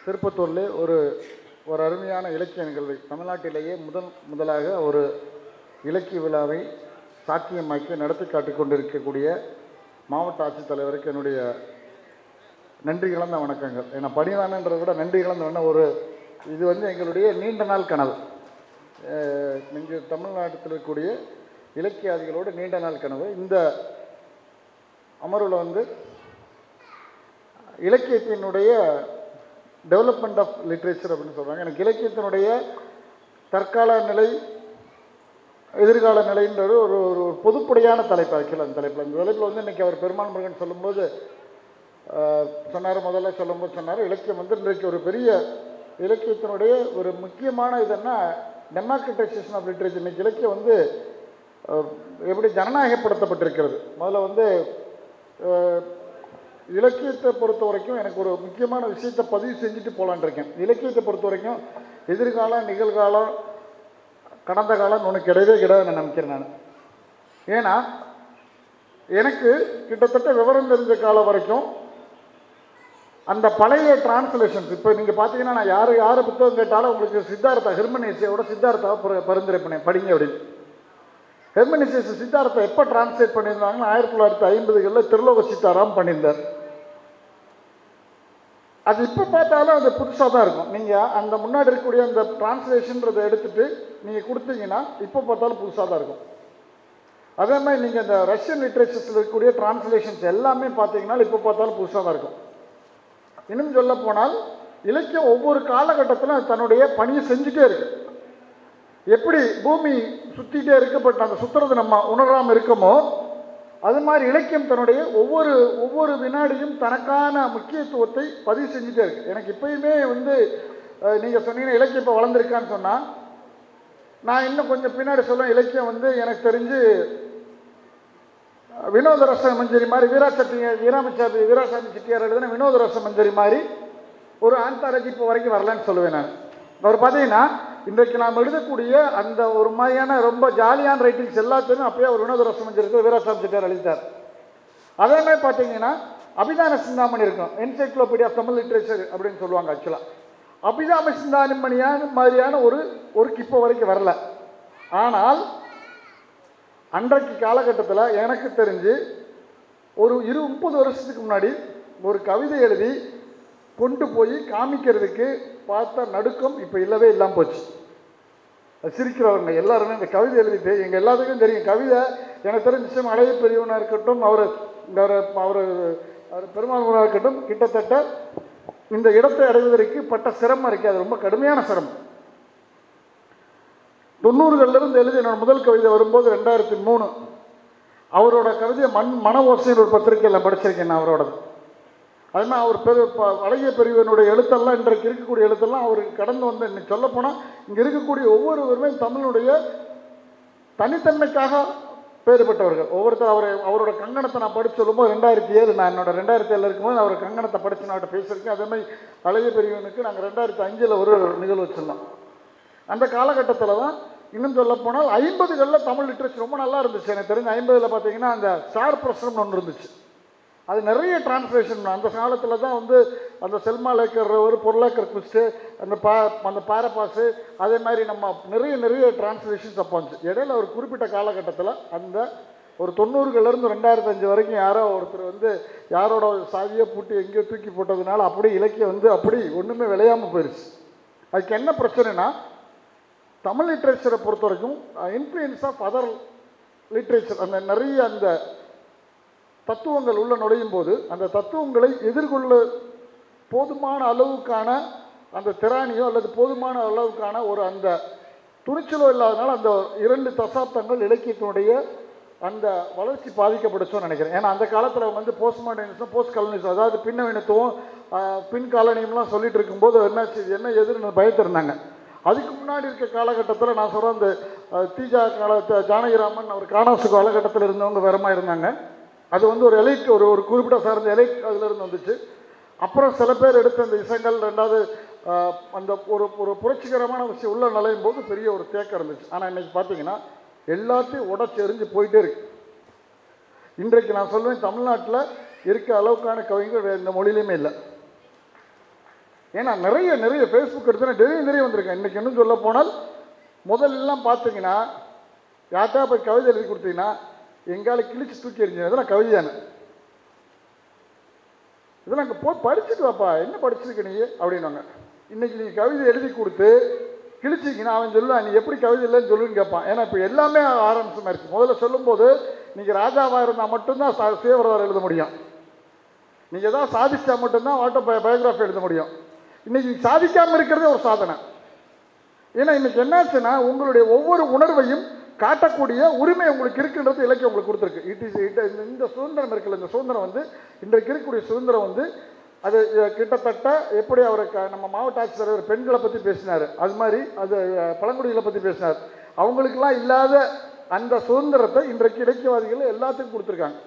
திருப்பத்தூரிலே ஒரு அருமையான இலக்கிய நிகழ்வை தமிழ்நாட்டிலேயே முதலாக ஒரு இலக்கிய விழாவை சாத்தியமாக்கி நடத்தி காட்டிக் கொண்டிருக்கக்கூடிய மாவட்ட ஆட்சித்தலைவருக்கு என்னுடைய நன்றி கலந்த வணக்கங்கள். ஏன்னா பணிவானன்றதை விட நன்றி கலந்த ஒரு இது எங்களுடைய நீண்ட நாள் கனவு. இங்கே தமிழ்நாட்டில் இருக்கக்கூடிய இலக்கியாதிகளோடு நீண்ட நாள் கனவு. இந்த அமர்வில் இலக்கியத்தினுடைய டெவலப்மெண்ட் ஆஃப் லிட்ரேச்சர் அப்படின்னு சொல்கிறாங்க. எனக்கு இலக்கியத்தினுடைய தற்கால நிலை எதிர்கால நிலைன்றது ஒரு ஒரு பொதுப்படையான தலைப்பு. ஆக்சுவலாக அந்த தலைப்பில் இன்றைக்கி அவர் பெருமாள் முருகன் சொல்லும்போது சொன்னார், முதல்ல சொல்லும்போது சொன்னார், இலக்கியம் இன்றைக்கு ஒரு பெரிய இலக்கியத்தினுடைய ஒரு முக்கியமான இதுன்னா டெமோக்ரட்டைசேஷன் ஆஃப் லிட்ரேச்சர். இன்றைக்கி இலக்கியம் எப்படி ஜனநாயகப்படுத்தப்பட்டிருக்கிறது. முதல்ல இலக்கியத்தை பொறுத்த வரைக்கும் எனக்கு ஒரு முக்கியமான விஷயத்தை பதிவு செஞ்சுட்டு போகலான் இருக்கேன். இலக்கியத்தை பொறுத்த வரைக்கும் எதிர்காலம், நிகழ்காலம், கடந்த காலம் ஒன்று கிடையாது நான் நினைக்கிறேன் நான். ஏன்னா எனக்கு கிட்டத்தட்ட விவரம் தெரிஞ்ச காலம் வரைக்கும் அந்த பழைய டிரான்ஸ்லேஷன்ஸ், இப்போ நீங்கள் பார்த்தீங்கன்னா நான் யாரை புத்தகம் கேட்டாலும் உங்களுக்கு ஹெர்மனியஸோட சித்தார்த்தாவை பரிந்துரை பண்ணேன் படிங்க அப்படின்னு. ஹெர்மனியஸ் சித்தார்த்தை எப்போ டிரான்ஸ்லேட் பண்ணியிருந்தாங்கன்னா 1950களில் திருலோக சீதாராம் பண்ணியிருந்தார். அது இப்போ பார்த்தாலும் அது புதுசாக தான் இருக்கும். நீங்கள் அந்த முன்னாடி இருக்கக்கூடிய அந்த டிரான்ஸ்லேஷன்றதை எடுத்துகிட்டு நீங்கள் கொடுத்தீங்கன்னா இப்போ பார்த்தாலும் புதுசாக தான் இருக்கும். அதே மாதிரி நீங்கள் இந்த ரஷ்யன் லிட்ரேச்சர்ஸில் இருக்கக்கூடிய டிரான்ஸ்லேஷன்ஸ் எல்லாமே பார்த்தீங்கன்னா இப்போ பார்த்தாலும் புதுசாக தான் இருக்கும். இன்னும் சொல்ல போனால் இலக்கியம் ஒவ்வொரு காலகட்டத்திலும் தன்னுடைய பணியை செஞ்சுட்டே இருக்கு. எப்படி பூமி சுற்றிகிட்டே இருக்கு, பட் அந்த சுற்றுறது நம்ம உணராமல் இருக்கமோ அது மாதிரி இலக்கியம் தன்னுடைய ஒவ்வொரு வினாடியும் தனக்கான முக்கியத்துவத்தை பதிவு செஞ்சுட்டே இருக்கு. எனக்கு இப்பயுமே நீங்கள் சொன்னீங்கன்னா இலக்கியம் இப்போ வளர்ந்துருக்கான்னு சொன்னால் நான் இன்னும் கொஞ்சம் பின்னாடி சொல்லுவேன். இலக்கியம் எனக்கு தெரிஞ்சு வினோத ரச மஞ்சரி மாதிரி வீராசாமி செட்டியார் எழுதுன வினோத ரச மஞ்சரி மாதிரி ஒரு ஆந்தாலஜி இப்போ வரைக்கும் வரலன்னு சொல்லுவேன் நான். அவர் பார்த்தீங்கன்னா இன்றைக்கு நாம் எழுதக்கூடிய அந்த ஒரு மாதிரியான ரொம்ப ஜாலியான ரைட்டிங்ஸ் எல்லாத்தையுமே அப்பயே ஒரு வினோத ரசம் இருக்கு வீராசாமி செட்டியார் எழுதிட்டார். அதே மாதிரி பார்த்தீங்கன்னா அபிதான சிந்தாமணி இருக்கும், என்சைக்ளோபீடியா ஆஃப் தமிழ் லிட்ரேச்சர் அப்படின்னு சொல்லுவாங்க. ஆக்சுவலாக அபிதான சிந்தாமணியான மாதிரியான ஒரு இப்போ வரைக்கும் வரல. ஆனால் அன்றைக்கு காலகட்டத்தில் எனக்கு தெரிஞ்சு ஒரு 30 வருஷத்துக்கு முன்னாடி ஒரு கவிதை எழுதி கொண்டு போய் காமிக்கிறதுக்கு பார்த்த நடுக்கம் இப்போ இல்லவே இல்லாமல் போச்சு. சிரிக்கிறவங்க எல்லாருமே இந்த கவிதை எழுதிட்டு எங்கள் எல்லாத்துக்கும் தெரியும். கவிதை எனக்கு தெரிஞ்ச விஷயம் அழகிய பெரியவனாக இருக்கட்டும், அவர் பெருமாள் முருகனாக இருக்கட்டும், கிட்டத்தட்ட இந்த இடத்தை அடைவதற்கு பட்ட சிரமம் இருக்குது. அது ரொம்ப கடுமையான சிரமம். 90களிலிருந்து எழுதி என்னோட முதல் கவிதை வரும்போது 2003 அவரோட கவிதையை மன ஓசைன்னு ஒரு பத்திரிகையில் படிச்சிருக்கேன் நான் அவரோடது. அது மாதிரி அவர் அழகிய பெரியவனுடைய எழுத்தெல்லாம் இன்றைக்கு இருக்கக்கூடிய எழுத்தெல்லாம் அவருக்கு கடந்து இன்னைக்கு சொல்லப்போனால் இங்கே இருக்கக்கூடிய ஒவ்வொருவருமே தமிழுடைய தனித்தன்மைக்காக பேர் பெற்றவர்கள். ஒவ்வொருத்தர் அவரோட கங்கணத்தை நான் படித்து சொல்லும்போது 2007 நான் என்னோட 2007 இருக்கும்போது அவர் கங்கணத்தை படித்து நான் பேசியிருக்கேன். அதே மாதிரி அழகிய பெரியவனுக்கு நாங்கள் 2005 ஒரு நிகழ்வு வச்சுருந்தோம். அந்த காலகட்டத்தில் தான் இன்னும் சொல்ல போனால் 50களில் தமிழ் லிட்ரேச்சர் ரொம்ப நல்லா இருந்துச்சு. எனக்கு தெரிஞ்ச 50ல் பார்த்தீங்கன்னா அந்த ஸ்டார் பிரசுரம்னு ஒன்று இருந்துச்சு. அது நிறைய டிரான்ஸ்லேஷன். அந்த காலத்தில் தான் அந்த செல்மா லேக்கர் ஒரு பொருளாக்கர் குஸ்ட்டு அந்த பாரபாஸு அதே மாதிரி நம்ம நிறைய டிரான்ஸ்லேஷன்ஸ் அப்போ வந்துச்சு. இடையில ஒரு குறிப்பிட்ட காலகட்டத்தில் அந்த ஒரு 90களிலிருந்து 2005 வரைக்கும் யாரோ ஒருத்தர் யாரோட சாதியை பூட்டி எங்கேயோ தூக்கி போட்டதுனால அப்படி இலக்கியம் அப்படி ஒன்றுமே விளையாமல் போயிடுச்சு. அதுக்கு என்ன பிரச்சனைனா தமிழ் லிட்ரேச்சரை பொறுத்த வரைக்கும் இன்ஃப்ளூயன்ஸ் ஆஃப் அதர் லிட்ரேச்சர் அந்த நிறைய அந்த தத்துவங்கள் உள்ள நுழையும் போது அந்த தத்துவங்களை எதிர்கொள்ள போதுமான அளவுக்கான அந்த திராணியோ அல்லது போதுமான அளவுக்கான ஒரு அந்த துணிச்சலோ இல்லாதனால அந்த 2 தசாப்தங்கள் இலக்கியத்தினுடைய அந்த வளர்ச்சி பாதிக்கப்பட்டுச்சோன்னு நினைக்கிறேன். ஏன்னா அந்த காலத்தில் போஸ்ட் மாடர்னிசம், போஸ்ட் கலனிசம், அதாவது பின்னவீனத்துவம், பின் காலனியம்லாம் சொல்லிட்டு இருக்கும்போது என்னாச்சு என்ன எதிர்னு பயத்திருந்தாங்க. அதுக்கு முன்னாடி இருக்க காலகட்டத்தில் நான் சொல்கிறேன் அந்த தீஜா காலத்தை ஜானகிராமன் அவர் காணாசு காலகட்டத்தில் இருந்தவங்க வேறமா இருந்தாங்க. அது ஒரு எலைட் ஒரு குறிப்பிட்ட சார்ந்த எலைட் அதிலிருந்து வந்துச்சு. அப்புறம் சில பேர் எடுத்த அந்த இசைகள் ரெண்டாவது அந்த ஒரு புரட்சிகரமான விஷயம் உள்ள நுழையும் போது பெரிய ஒரு தேக்கம் இருந்துச்சு. ஆனால் இன்றைக்கி பார்த்தீங்கன்னா எல்லாத்தையும் உடச்சி எறிஞ்சு போயிட்டே இருக்கு. இன்றைக்கு நான் சொல்லுவேன் தமிழ்நாட்டில் இருக்க அளவுக்கான கவிஞர்கள் இந்த மொழியிலையுமே இல்லை. ஏன்னா நிறைய ஃபேஸ்புக் எடுத்து நிறைய வந்திருக்கேன். இன்றைக்கி இன்னும் சொல்ல போனால் முதல்லாம் பார்த்தீங்கன்னா யார்ட்டா போய் கவிதை எழுதி கொடுத்தீங்கன்னா எங்கால கிழிச்சு தூக்கி எறிஞ்சு இதெல்லாம் கவிதையான இதெல்லாம் அங்கே போய் படிச்சுட்டு வாப்பா, என்ன படிச்சிருக்க நீ அப்படின்னாங்க. இன்றைக்கி நீங்கள் கவிதை எழுதி கொடுத்து கிழிச்சிங்கன்னா அவன் சொல்லுவான் நீ எப்படி கவிதை இல்லைன்னு சொல்லுன்னு கேட்பான். ஏன்னா இப்போ எல்லாமே ஆரம்பிச்சமாக இருக்குது. முதல்ல சொல்லும்போது நீங்கள் ராஜாவாக இருந்தால் மட்டும்தான் சுயவரலாறு எழுத முடியும். நீங்கள் எதாவது சாதிச்சா மட்டும்தான் பயோகிராஃபி எழுத முடியும். இன்றைக்கி சாதிக்காமல் இருக்கிறதே ஒரு சாதனை. ஏன்னா இன்றைக்கி என்னாச்சுன்னா உங்களுடைய ஒவ்வொரு உணர்வையும் காட்டக்கூடிய உரிமை உங்களுக்கு இருக்குன்றது இலக்கியம் உங்களுக்கு கொடுத்துருக்கு. இந்த சுதந்திரம் இருக்குல்ல, இந்த சுதந்திரம் வந்து இன்றைக்கு இருக்கக்கூடிய சுதந்திரம் வந்து அது கிட்டத்தட்ட எப்படி அவருக்கு நம்ம மாவட்ட ஆட்சித்தலைவர் பெண்களை பற்றி பேசினார், அது மாதிரி அது பழங்குடிகளை பற்றி பேசினார். அவங்களுக்கெல்லாம் இல்லாத அந்த சுதந்திரத்தை இன்றைக்கு இலக்கியவாதிகள் எல்லாத்துக்கும் கொடுத்துருக்காங்க.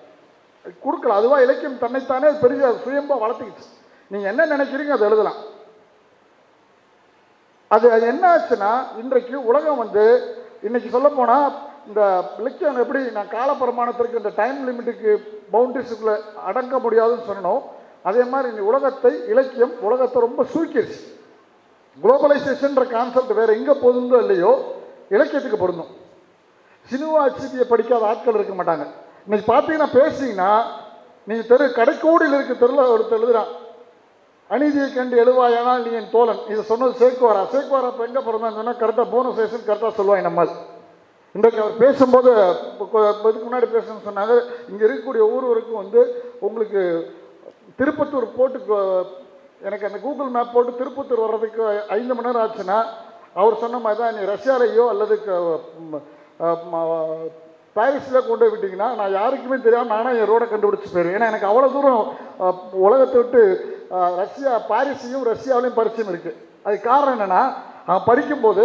கொடுக்கலாம், அதுவாக இலக்கியம் தன்னைத்தானே பெரிய சுயம்பா வளர்த்துக்கிச்சு. நீங்கள் என்ன நினைக்கிறீங்க அதை எழுதலாம். அது என்ன ஆச்சுன்னா இன்றைக்கு உலகம் வந்து இன்னைக்கு சொல்ல போனால் இந்த இலக்கியம் எப்படி நான் காலப்பிரமாணத்திற்கு இந்த டைம் லிமிட்டுக்கு பவுண்டரிஸுக்குள்ளே அடங்க முடியாதுன்னு சொன்னோம், அதே மாதிரி இந்த உலகத்தை இலக்கியம் உலகத்தை ரொம்ப சுருக்கிடுச்சு. குளோபலைசேஷன்ற கான்செப்ட் வேறு எங்கே பொருந்தோ இல்லையோ இலக்கியத்துக்கு பொருந்தும். சினிமா அச்சிபியை படிக்காத ஆட்கள் இருக்க மாட்டாங்க. இன்னைக்கு பார்த்தீங்கன்னா பேசிங்கன்னா நீங்கள் கடைக்கோடியில் இருக்க தெருவில் ஒருத்தர் எழுதுறான் அநீதியை கண்டு எழுவாயானால் நீ என் தோழன். இதை சொன்னது சேக்குவாரா இப்போ எங்கே பிறந்தான்னு சொன்னால் கரெக்டாக போனசேஷன் கரெக்டாக சொல்லுவாங்க. நம்மால் இன்றைக்கு அவர் பேசும்போது இதுக்கு முன்னாடி பேசணும்னு சொன்னாங்க, இங்கே இருக்கக்கூடிய ஒவ்வொருவருக்கும் வந்து உங்களுக்கு திருப்பத்தூர் போட்டு எனக்கு அந்த கூகுள் மேப் போட்டு திருப்பத்தூர் வர்றதுக்கு 5 மணி நேரம் ஆச்சுன்னா அவர் சொன்ன மாதிரி தான் நீ ரஷ்யாலேயோ அல்லது பாரிஸில் கொண்டு போய் விட்டிங்கன்னா நான் யாருக்குமே தெரியாமல் நானே என் ரோடை கண்டுபிடிச்சி போயிடுவேன். ஏன்னா எனக்கு அவ்வளோ தூரம் உலகத்தை விட்டு பாரிஸையும் ரஷ்யாவிலையும் பரிச்சயம் இருக்குது. அதுக்கு காரணம் என்னென்னா அவன் படிக்கும்போது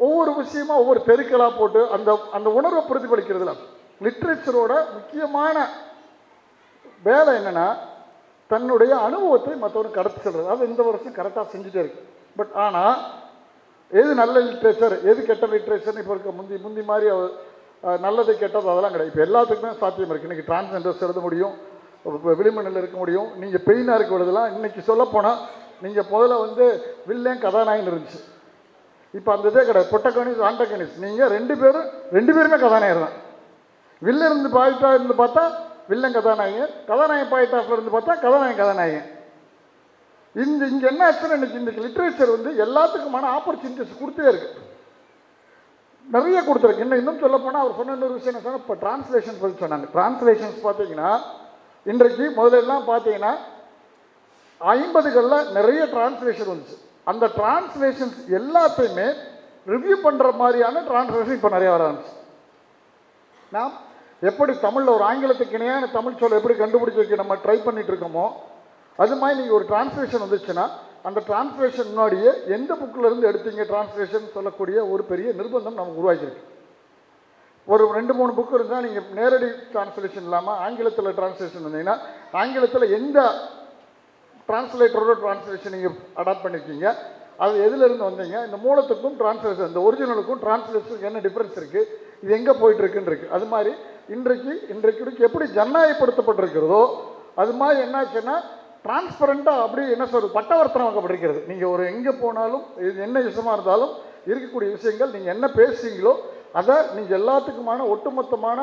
ஒவ்வொரு விஷயமா ஒவ்வொரு தெருக்களாக போட்டு அந்த அந்த உணர்வை பிரதிபலிக்கிறதுல லிட்ரேச்சரோட முக்கியமான வேலை என்னென்னா தன்னுடைய அனுபவத்தை மற்றவருக்கு கடத்தி செல்றது. அது இந்த வருஷம் கரெக்டாக செஞ்சுட்டே இருக்கு. பட் ஆனால் எது நல்ல லிட்ரேச்சர் எது கெட்ட லிட்ரேச்சர்னு இப்போ இருக்க முந்தி மாதிரி நல்லது கெட்டது அதெல்லாம் கிடையாது. இப்போ எல்லாத்துக்குமே சாத்தியம் இருக்குது. இன்றைக்கி டிரான்ஸ்ஜெண்டர்ஸ் எழுத முடியும், விளிமணில் இருக்க முடியும், நீங்கள் பெயினாக இருக்க விடுதலாம். இன்றைக்கி சொல்லப்போனால் நீங்கள் முதல்ல வந்து வில்லன் கதாநாயகன் இருந்துச்சு, இப்போ அந்த இதே கிடையாது. பொட்டகனிஸ் ஆண்டகனிஸ் நீங்கள் ரெண்டு பேருமே கதாநாயகர் தான். வில்லன் இருந்து பாயிட்டா இருந்து பார்த்தா வில்லன் கதாநாயகன், கதாநாயகன் பாயிண்ட் ஆஃப்ல இருந்து பார்த்தா கதாநாயகன். இங்கே என்ன ஆச்சுன்னா இன்னைக்கு லிட்ரேச்சர் வந்து எல்லாத்துக்குமான ஆப்பர்ச்சுனிட்டிஸ் கொடுத்தே இருக்கு, நிறைய கொடுத்துருக்கு. இன்னும் சொல்ல போனால் அவர் சொன்ன இன்னொரு விஷயம் என்ன சொன்னால் இப்போ டிரான்ஸ்லேஷன்ஸ் பற்றி சொன்னாங்க. டிரான்ஸ்லேஷன்ஸ் பார்த்தீங்கன்னா இன்றைக்கு முதலெல்லாம் பார்த்தீங்கன்னா 50களில் நிறைய டிரான்ஸ்லேஷன் வந்துச்சு. அந்த டிரான்ஸ்லேஷன்ஸ் எல்லாத்தையுமே ரிவ்யூ பண்ணுற மாதிரியான டிரான்ஸ்லேஷன் இப்போ நிறைய வர ஆரம்பிச்சு. நாம் எப்படி தமிழில் ஒரு ஆங்கிலத்துக்கு இணையான தமிழ் சொல்ல எப்படி கண்டுபிடிச்சி வைக்க நம்ம ட்ரை பண்ணிட்டு இருக்கோமோ அது மாதிரி நீங்கள் ஒரு டிரான்ஸ்லேஷன் வந்துச்சுன்னா அந்த டிரான்ஸ்லேஷன் முன்னாடியே எந்த புக்கில் இருந்து எடுத்தீங்க டிரான்ஸ்லேஷன் சொல்லக்கூடிய ஒரு பெரிய நிர்பந்தம் நமக்கு உருவாக்கியிருக்கு. ஒரு 2-3 புக்கு இருந்தால் நீங்கள் நேரடி டிரான்ஸ்லேஷன் இல்லாமல் ஆங்கிலத்தில் டிரான்ஸ்லேஷன் வந்தீங்கன்னா ஆங்கிலத்தில் எந்த டிரான்ஸ்லேட்டரோட டிரான்ஸ்லேஷன் நீங்கள் அடாப்ட் பண்ணியிருக்கீங்க, அது எதுலேருந்து வந்தீங்க, இந்த மூலத்துக்கும் டிரான்ஸ்லேஷன் இந்த ஒரிஜினலுக்கும் டிரான்ஸ்லேஷனுக்கு என்ன டிஃப்ரென்ஸ் இருக்குது, இது எங்கே போயிட்டுருக்குன்னு இருக்குது. அது மாதிரி இன்றைக்கு எப்படி ஜனநாயகப்படுத்தப்பட்டிருக்கிறதோ அது மாதிரி என்னாச்சுன்னா டிரான்ஸ்பரண்ட்டாக அப்படி என்ன சொல்கிறது பட்டவர்த்தனமாக்கப்பட்டிருக்கிறது. நீங்கள் ஒரு எங்கே போனாலும் என்ன விஷயமா இருந்தாலும் இருக்கக்கூடிய விஷயங்கள் நீங்கள் என்ன பேசுகிறீங்களோ அதை நீங்கள் எல்லாத்துக்குமான ஒட்டுமொத்தமான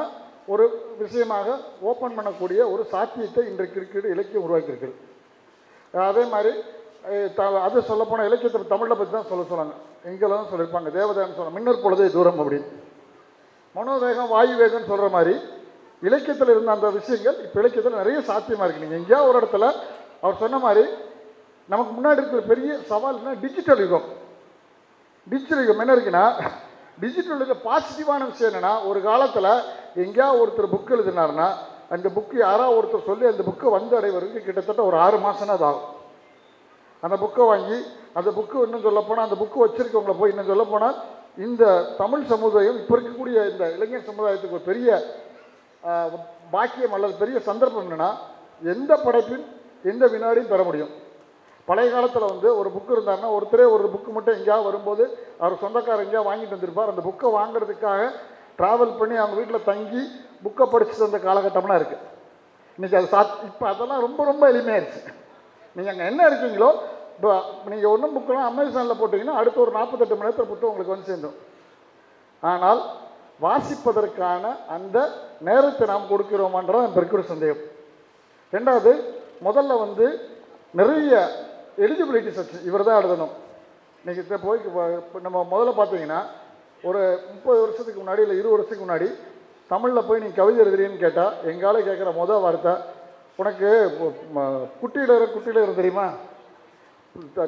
ஒரு விஷயமாக ஓப்பன் பண்ணக்கூடிய ஒரு சாத்தியத்தை இன்றைக்கு இருக்கிற இலக்கியம் உருவாக்கியிருக்கிறது. அதே மாதிரி அது சொல்லப்போனால் இலக்கியத்தை தமிழில் பற்றி தான் சொன்னாங்க. எங்கெல்லாம் சொல்லியிருப்பாங்க தேவதான்னு சொன்ன மின்னர் பொழுதே தூரம் அப்படின்னு மனோவேகம் வாயு வேகம்னு சொல்கிற மாதிரி இலக்கியத்தில் இருந்த அந்த விஷயங்கள் இப்போ இலக்கியத்தில் நிறைய சாத்தியமாக இருக்குது. நீங்கள் எங்கேயா ஒரு இடத்துல அவர் சொன்ன மாதிரி நமக்கு முன்னாடி இருக்கிற பெரிய சவால்னா டிஜிட்டல் யுகம். டிஜிட்டல் யுகம் என்ன இருக்குன்னா டிஜிட்டல் யுகம் பாசிட்டிவான விஷயம் என்னென்னா ஒரு காலத்தில் எங்கேயா ஒருத்தர் புக் எழுதினார்னா அந்த புக்கு யாராவது ஒருத்தர் சொல்லி அந்த புக்கை வந்து அடைவதற்கு கிட்டத்தட்ட ஒரு 6 மாதம்னா அது ஆகும். அந்த புக்கை வாங்கி அந்த புக்கு இன்னும் சொல்லப்போனால் அந்த புக்கு வச்சுருக்கவங்கள போய் இன்னும் சொல்லப்போனால் இந்த தமிழ் சமுதாயம் இப்போ இருக்கக்கூடிய இந்த இளைஞர் சமுதாயத்துக்கு ஒரு பெரிய பாக்கியம் அல்லது பெரிய சந்தர்ப்பம் என்னென்னா எந்த படைப்பின் எந்த வினாடியும் பெற முடியும். பழைய காலத்தில் வந்து ஒரு புக்கு இருந்தாருன்னா ஒருத்தரே ஒரு புக்கு மட்டும் எங்கேயாவது வரும்போது அவர் சொந்தக்காரர் எங்கேயாவது வாங்கிட்டு வந்திருப்பார். அந்த புக்கை வாங்குறதுக்காக ட்ராவல் பண்ணி அவங்க வீட்டில் தங்கி புக்கை படிச்சுட்டு வந்த காலகட்டம்லாம் இருக்குது. இன்றைக்கி அது இப்போ அதெல்லாம் ரொம்ப ரொம்ப எளிமையாகிடுச்சு. நீங்கள் அங்கே என்ன இருக்கீங்களோ இப்போ நீங்கள் ஒன்றும் புக்கெல்லாம் அமேசானில் போட்டிங்கன்னா அடுத்த ஒரு 48 மணி நேரத்தில் புத்தகம் உங்களுக்கு வந்து சேர்ந்துடும். ஆனால் வாசிப்பதற்கான அந்த நேரத்தை நாம் கொடுக்கிறோமான்றது எனக்கு இருக்கிற சந்தேகம். ரெண்டாவது, முதல்ல வந்து நிறைய எலிஜிபிலிட்டி செக்ஷன் இவர் தான் எழுதணும். நீங்கள் போய் நம்ம முதல்ல பார்த்தீங்கன்னா ஒரு 30 வருஷத்துக்கு முன்னாடி இல்லை 20 வருஷத்துக்கு முன்னாடி தமிழில் போய் நீங்கள் கவிதை எழுதுறீன்னு கேட்டால் எங்கால கேட்குற முதல் வார்த்தை, உனக்கு குட்டியில தெரியுமா,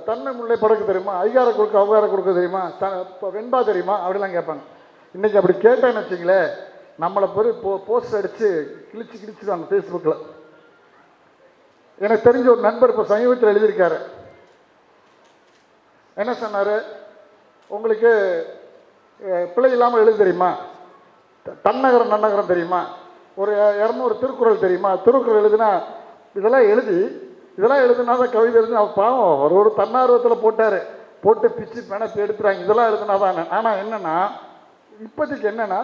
தன்மை முல்லை படக்கு தெரியுமா, ஐகார கொடுக்க அவகார கொடுக்க தெரியுமா, வெண்பா தெரியுமா, அப்படிலாம் கேட்பாங்க. இன்றைக்கி அப்படி கேட்டேன்னு வச்சிங்களேன், நம்மளை போஸ்ட் அடித்து கிழிச்சிடுவாங்க ஃபேஸ்புக்கில். எனக்கு தெரிஞ்ச ஒரு நண்பர் இப்போ சமீபத்தில் எழுதியிருக்காரு. என்ன சொன்னார், உங்களுக்கு பிழை இல்லாமல் எழுத தெரியுமா, தன்னகரம் நன்னகரம் தெரியுமா, ஒரு 200 திருக்குறள் தெரியுமா, திருக்குறள் எழுதுனா இதெல்லாம் எழுதுனா தான் கவிதை எழுதுனா பாவம் ஒரு தன்னார்வத்தில் போட்டு பிச்சு பிணத்தை எடுத்துறாங்க. இதெல்லாம் எழுதுனா தான். ஆனால் என்னென்னா இப்போதைக்கு என்னென்னா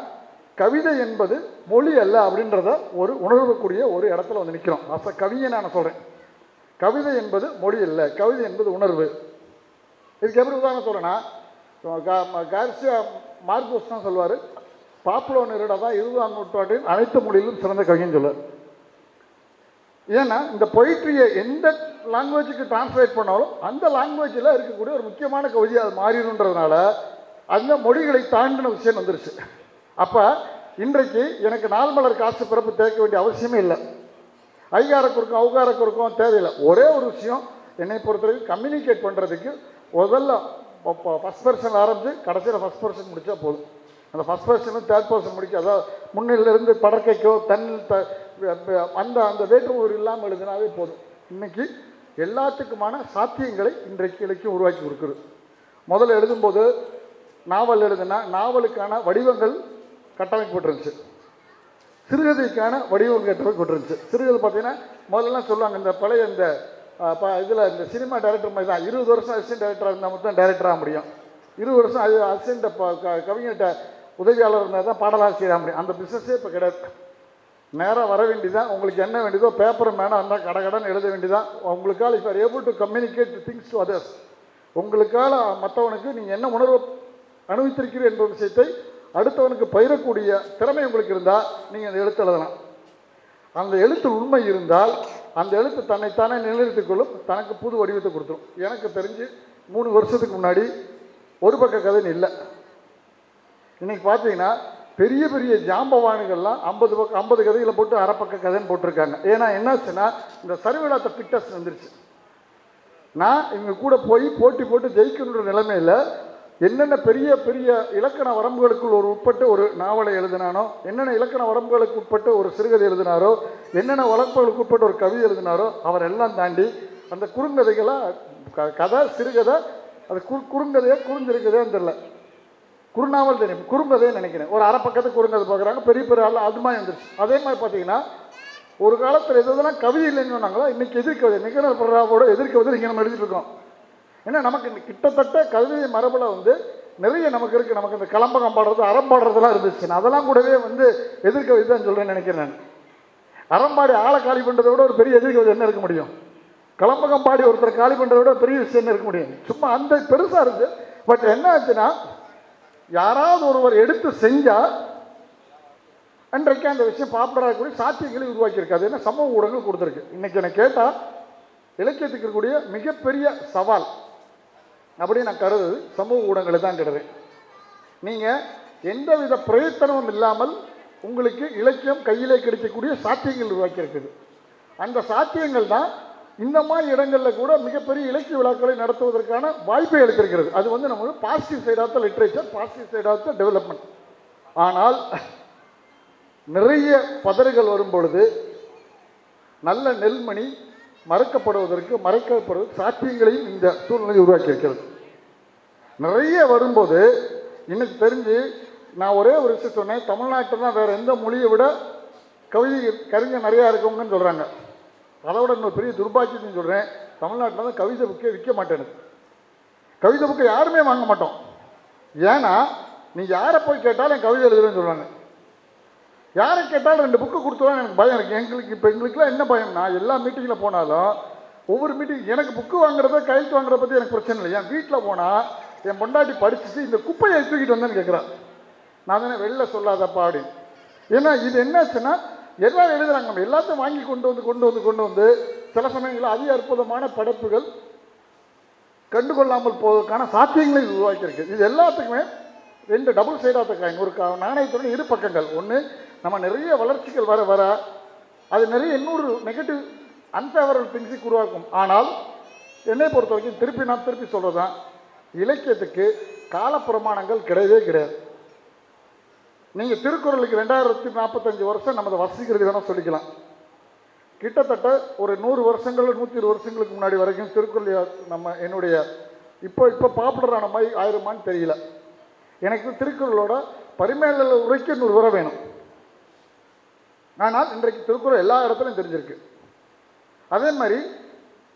கவிதை என்பது மொழி அல்ல அப்படின்றத ஒரு உணர்வக்கூடிய ஒரு இடத்துல வந்து நிற்கிறோம். அச கவியை நான் சொல்கிறேன், கவிதை என்பது மொழி இல்லை, கவிதை என்பது உணர்வு. இதுக்கு எப்படி உதாரணம் சொல்கிறேன்னா, கார்சியா மார்கோஸ் தான் சொல்லுவார், பாப்புலோ நெருடா தான் 20ஆம் நூற்றாண்டின் அனைத்து மொழியிலும் சிறந்த கவிஞன்னு சொல்லுவார். ஏன்னா இந்த பொயிட்ரியை எந்த லாங்குவேஜுக்கு டிரான்ஸ்லேட் பண்ணாலும் அந்த லாங்குவேஜில் இருக்கக்கூடிய ஒரு முக்கியமான கவிதை அது மாறிடுன்றதுனால அந்த மொழிகளை தாண்டின விஷயம் வந்துருச்சு. அப்போ இன்றைக்கு எனக்கு நாள் மலர் காசு பிறப்பு தேக்க வேண்டிய அவசியமே இல்லை, ஐகாரக்குறுக்கும் அவுகாரக்குறுக்கும் தேவையில்லை. ஒரே ஒரு விஷயம் என்னை பொறுத்தவரைக்கும் கம்யூனிகேட் பண்ணுறதுக்கு முதல்ல ஃபஸ்ட் பர்சன் ஆரம்பித்து கடைசியில் ஃபஸ்ட் பர்சன் முடித்தா போதும். அந்த ஃபஸ்ட் பர்சனும் தேர்ட் பர்சன் முடிக்க, அதாவது முன்னிலிருந்து படற்கைக்கோ அந்த அந்த வேற்றுமொழி இல்லாமல் எழுதினாவே போதும். இன்றைக்கி எல்லாத்துக்குமான சாத்தியங்களை இன்றைக்கு இலக்கியம் உருவாக்கி கொடுக்குது. முதல்ல எழுதும்போது நாவல் எழுதுனா நாவலுக்கான வடிவங்கள் கட்டமைக்கப்பட்டிருந்துச்சு, சிறுகதைக்கான வடிவங்கள் கட்டமைக்கப்பட்டிருந்துச்சு. சிறுகதை பார்த்தீங்கன்னா முதல்லாம் சொல்லுவாங்க, இந்த பழைய இந்த இதில் இந்த சினிமா டைரக்டர் மாதிரி தான் 20 வருஷம் அசிஸ்டன்ட் டைரக்டராக இருந்தால் மட்டும் தான் டைரக்டராக முடியும், 20 வருஷம் அசிஸ்டன்ட் கவிஞர்கிட்ட உதவியாளர் இருந்தால் தான் பாடலாசிரியராக முடியும். அந்த பிஸ்னஸே இப்போ கிடையாது. நேராக வர வேண்டியதான், உங்களுக்கு என்ன வேண்டியதோ பேப்பர் மேலே இருந்தால் கடகடன்னு எழுத வேண்டியதான். உங்களுக்கால் if are able to communicate things to others, உங்களுக்கால மற்றவனுக்கு நீங்கள் என்ன உணர்வு அனுபவித்திருக்கிறீர்கள் என்ற விஷயத்தை அடுத்தவனுக்கு பயிரக்கூடிய திறமை உங்களுக்கு இருந்தால் நீங்கள் அந்த எழுத்து எழுதலாம். அந்த எழுத்து உண்மை இருந்தால் அந்த எழுத்து தன்னைத்தானே நிலைநிறுத்திக் கொள்ளும், தனக்கு புது வடிவத்தை கொடுத்துரும். எனக்கு தெரிஞ்சு 3 வருஷத்துக்கு முன்னாடி ஒரு பக்க கதைன்னு இல்லை. இன்றைக்கி பார்த்தீங்கன்னா பெரிய பெரிய ஜாம்பவானுகள்லாம் 50 கதைகளை போட்டு அரை பக்க கதைன்னு போட்டிருக்காங்க. ஏன்னா என்னாச்சுன்னா இந்த சர்வேலாத்த பிக்டர்ஸ் வந்துருச்சு. நான் இவங்க கூட போய் போட்டி போட்டு ஜெயிக்கணுன்ற நிலைமையில் என்னென்ன பெரிய பெரிய இலக்கண வரம்புகளுக்குள் உட்பட்டு ஒரு நாவலை எழுதினானோ, என்னென்ன இலக்கண வரம்புகளுக்கு உட்பட்டு ஒரு சிறுகதை எழுதினாரோ, என்னென்ன வரம்புகளுக்கு உட்பட்டு ஒரு கவிதை எழுதினாரோ அவர் எல்லாம் தாண்டி அந்த குறுங்கதைகளாக கதை சிறுகதை அது குறுங்கதையாக குறுஞ்சிருக்கதேன்னு தெரியல, குறுநாவல் தெரியும், குறுங்கதைன்னு நினைக்கிறேன். ஒரு அரை பக்கத்துக்கு குறுங்கதை பார்க்குறாங்க, பெரிய பெரிய ஆள் அது மாதிரி வந்துருச்சு. அதே மாதிரி பார்த்தீங்கன்னா ஒரு காலத்தில் எதெல்லாம் கவிதை இல்லைன்னு சொன்னாங்களோ இன்றைக்கி எதிர்கவிதை நிகழ்வு பிரதாவோட எதிர்கவிதை இங்கே நம்ம எழுதிட்டு இருக்கோம். ஏன்னா நமக்கு கிட்டத்தட்ட கவிதை மரபில் வந்து நிறைய நமக்கு இருக்குது. நமக்கு இந்த கலம்பகம் பாடுறது அறம்பாடுறதுலாம் இருந்துச்சு. அதெல்லாம் கூடவே வந்து எதிர்கவிதை தான் சொல்கிறேன்னு நினைக்கிறேன் நான். அறம்பாடி ஆளை காலி பண்ணுறதை விட ஒரு பெரிய எதிர்கவிதை என்ன இருக்க முடியும்? கலம்பகம் பாடி ஒருத்தர் காலி பண்ணுறத விட பெரிய விஷயம் என்ன இருக்க முடியும்? சும்மா அந்த பெருசாக இருக்குது. பட் என்ன ஆச்சுன்னா யாராவது ஒருவர் எடுத்து செஞ்சால் அன்றைக்கு அந்த விஷயம் பாப்புலராக கூடிய சாத்தியங்களை உருவாக்கியிருக்காது. ஏன்னா சமூக ஊடகங்கள் கொடுத்துருக்கு. இன்றைக்கி எனக்கு கேட்டால் இலக்கியத்துக்கு இருக்கக்கூடிய மிகப்பெரிய சவால் அப்படின்னு நான் கருது சமூக ஊடகங்களை தான் கருதுறேன். நீங்கள் எந்தவித பிரயத்தனமும் இல்லாமல் உங்களுக்கு இலக்கியம் கையிலே கிடைக்கக்கூடிய சாத்தியங்கள் உருவாக்கி இருக்குது. அந்த சாத்தியங்கள் தான் இந்த மாதிரி இடங்களில் கூட மிகப்பெரிய இலக்கிய விழாக்களை நடத்துவதற்கான வாய்ப்பை எடுத்திருக்கிறது. அது வந்து நமக்கு positive side of the literature, positive side of the development. ஆனால் நிறைய பதறுகள் வரும்பொழுது நல்ல நெல்மணி மறைக்கப்படுவதற்கு சாத்தியங்களையும் இந்த சூழ்நிலை உருவாக்கி இருக்கிறது. நிறைய வரும்போது இன்னைக்கு தெரிஞ்சு நான் ஒரே ஒரு விஷயம் சொன்னேன், தமிழ்நாட்டில் தான் வேறு எந்த மொழியை விட கவிதை கவிஞர் நிறையா இருக்கவங்கன்னு சொல்கிறாங்க. அதை விட இன்னொரு பெரிய துர்பாக்கியத்தையும் சொல்கிறேன், தமிழ்நாட்டில் தான் கவிதை புக்கே விற்க மாட்டேனுது. கவிதை புக்கை யாருமே வாங்க மாட்டோம். ஏன்னா நீங்கள் யாரை போய் கேட்டாலும் என் கவிதை எழுதுறேன்னு சொல்கிறாங்க. யாரை கேட்டாலும் 2 புக்கு கொடுத்துருவாங்க. எனக்கு பயம் இருக்குது. எங்களுக்குலாம் என்ன பயம்னா எல்லா மீட்டிங்கில் போனாலும் ஒவ்வொரு மீட்டிங் எனக்கு புக்கு வாங்குறத கையெழுத்து வாங்குறத பற்றி எனக்கு பிரச்சனை இல்லை. என் வீட்டில் போனால் என் பொண்டாட்டி படிச்சுட்டு இந்த குப்பையை தூக்கிட்டு வந்தேன்னு கேட்குறான். நான் தானே வெளில சொல்லாதப்பா அப்படின்னு. ஏன்னா இது என்னாச்சுன்னா எல்லாம் எழுதுறாங்க, நம்ம எல்லாத்தையும் வாங்கி கொண்டு வந்து சில சமயங்களில் அதிக அற்புதமான படைப்புகள் கண்டுகொள்ளாமல் போவதற்கான சாத்தியங்களை உருவாக்கியிருக்கு. இது எல்லாத்துக்குமே ரெண்டு double side of the coin, ஒரு நாணயத்துடன் இரு பக்கங்கள். ஒன்று, நம்ம நிறைய வளர்ச்சிகள் வர வர அது நிறைய இன்னொரு நெகட்டிவ் அன்ஃபேவரபிள் திங்ஸுக்கு உருவாக்கும். ஆனால் என்னை பொறுத்த வரைக்கும் திருப்பி சொல்கிறது தான், இலக்கியத்துக்கு காலப்பிரமாணங்கள் கிடையவே கிடையாது. நீங்கள் திருக்குறளுக்கு 2045 வருஷம் நம்ம அதை வசிக்கிறது வேணால் சொல்லிக்கலாம். கிட்டத்தட்ட ஒரு 100 வருஷங்கள் 120 வருஷங்களுக்கு முன்னாடி வரைக்கும் திருக்குறள் நம்ம என்னுடைய இப்போ பாப்புலரான மாதிரி ஆயிருமான்னு தெரியல. எனக்கு திருக்குறளோட பரிமேல உரைக்கு 100 வரை வேணும். ஆனால் இன்றைக்கு திருக்குறள் எல்லா இடத்துலையும் தெரிஞ்சிருக்கு. அதே மாதிரி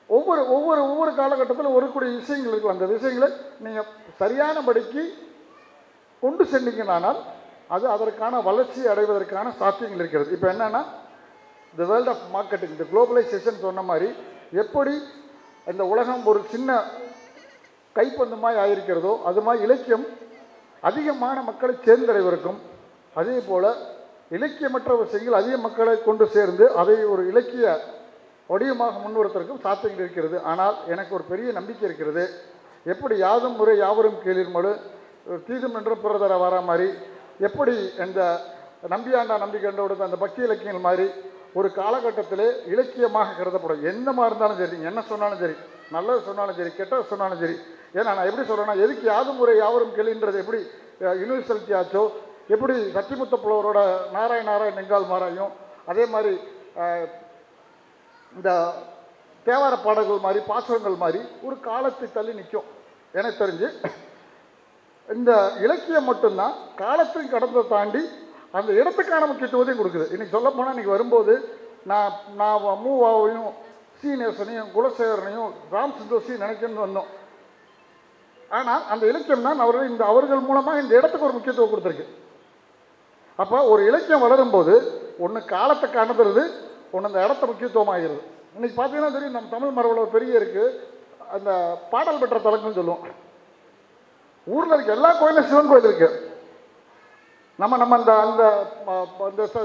ஒவ்வொரு காலகட்டத்தில் வரக்கூடிய விஷயங்கள் இருக்கு. அந்த விஷயங்களை நீங்கள் சரியானபடிக்கு கொண்டு சென்றீங்கன்னால் அது அதற்கான வளர்ச்சி அடைவதற்கான சாத்தியங்கள் இருக்கிறது. இப்போ என்னென்னா, the world of marketing, the globalisation சொன்ன மாதிரி எப்படி இந்த உலகம் ஒரு சின்ன கைப்பந்தமாய் ஆயிருக்கிறதோ அது மாதிரி இலக்கியம் அதிகமான மக்களை சேர்ந்தடைவதற்கும், அதே போல் இலக்கியமற்ற விஷயங்கள் அதிக மக்களை கொண்டு சேர்ந்து அதை ஒரு இலக்கிய வடிவமாக முன்வருவதற்கும் சாத்தியங்கள் இருக்கிறது. ஆனால் எனக்கு ஒரு பெரிய நம்பிக்கை இருக்கிறது. எப்படி யாதும் முறை யாவரும் கேளிர் மடு தீதும் என்ற பிறதர வர மாதிரி, எப்படி இந்த நம்பியாண்டா நம்பிக்கண்டோட அந்த பக்தி இலக்கியங்கள் மாதிரி ஒரு காலகட்டத்திலே இலக்கியமாக கருதப்படும். எந்த மாதிரி இருந்தாலும் சரி, என்ன சொன்னாலும் சரி, நல்லது சொன்னாலும் சரி, கெட்டது சொன்னாலும் சரி. ஏன்னா நான் எப்படி சொல்கிறேன்னா, எதுக்கு யாதும் முறை யாவரும் கேள்வின்றது எப்படி யூனிவர்சலிட்டி ஆச்சோ, எப்படி சத்திமுத்த புலவரோட நாராயண நெங்கால் மாறாயும், அதே மாதிரி இந்த தேவார பாடல்கள் மாதிரி பாசுரங்கள் மாதிரி ஒரு காலத்தை தள்ளி நிற்கும். எனக்கு தெரிஞ்சு இந்த இலக்கியம் மட்டும்தான் காலத்தையும் கடந்த தாண்டி அந்த இடத்துக்கான முக்கியத்துவத்தையும் கொடுக்குது. இன்றைக்கி சொல்ல போனால் இன்றைக்கி வரும்போது நான் மூவாவையும் சீனியர்ஸனையும் குலசேகரனையும் ராம் சிந்தோஷையும் நினைக்கணும்னு வந்தோம். ஆனால் அந்த இலக்கியம் தான் அவர்கள் மூலமாக இந்த இடத்துக்கு ஒரு முக்கியத்துவம் கொடுத்துருக்கு. அப்போ ஒரு இலக்கியம் வளரும்போது ஒன்று காலத்தை காணுறது, ஒன்று அந்த இடத்த முக்கியத்துவமாகிறது. இன்றைக்கி பார்த்தீங்கன்னா தெரியும், நம்ம தமிழ் மரபில் ஒரு பெரிய இருக்குது, அந்த பாடல் பெற்ற தலங்கள்னு சொல்லுவோம். ஊரில் இருக்க எல்லா கோயிலும் சிவன் கோயில் இருக்குது. நம்ம அந்த அந்த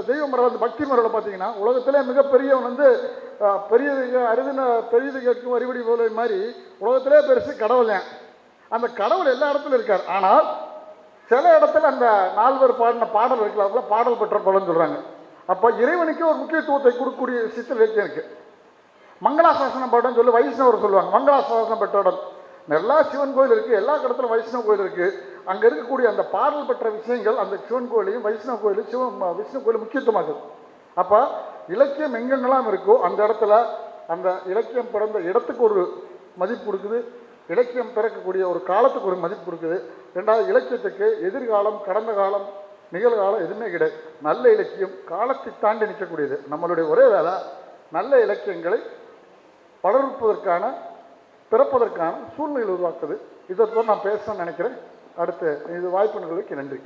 தெய்வ மரபு, அந்த பக்தி மரபில் பார்த்தீங்கன்னா உலகத்திலே மிகப்பெரியவன் பெரியது அருதின பெரியது கேட்கும் அறிவடி போல மாதிரி உலகத்திலே பெருசு கடவுள். அந்த கடவுள் எல்லா இடத்துலையும் இருக்கார். ஆனால் சில இடத்துல அந்த 4 பேர் பாடின பாடல் இருக்குல்ல, பாடல் பெற்ற பலன்னு சொல்கிறாங்க. அப்போ இறைவனுக்கு ஒரு முக்கியத்துவத்தை கொடுக்கக்கூடிய சித்திர இலக்கியம் இருக்குது. மங்களாசாசனம் பாடன்னு சொல்லி வைஷ்ணவர் சொல்லுவாங்க. மங்களாசாசனம் பெற்றோடன் எல்லா சிவன் கோயில் இருக்குது, எல்லா இடத்துல வைஷ்ணவ கோயில் இருக்குது. அங்கே இருக்கக்கூடிய அந்த பாடல் பெற்ற விஷயங்கள் அந்த சிவன் கோயிலையும் வைஷ்ணவ கோயிலையும் விஷ்ணு கோயிலும் முக்கியத்துவமாகுது. அப்போ இலக்கியம் எங்கெங்கெல்லாம் இருக்கோ அந்த இடத்துல அந்த இலக்கியம் பிறந்த இடத்துக்கு ஒரு மதிப்பு கொடுக்குது, இலக்கியம் பிறக்கக்கூடிய ஒரு காலத்துக்கு ஒரு மதிப்பு கொடுக்குது. ரெண்டாவது, இலக்கியத்துக்கு எதிர்காலம், கடந்த காலம், நிகழ்காலம் எதுவுமே கிடையாது. நல்ல இலக்கியம் காலத்தை தாண்டி நிற்கக்கூடியது. நம்மளுடைய ஒரே வேலை நல்ல இலக்கியங்களை வளர்ப்பதற்கான பிறப்பதற்கான சூழ்நிலை உருவாக்குது. இதை நான் பேசணும்னு நினைக்கிறேன். அடுத்து இது வாய்ப்பு நன்றி.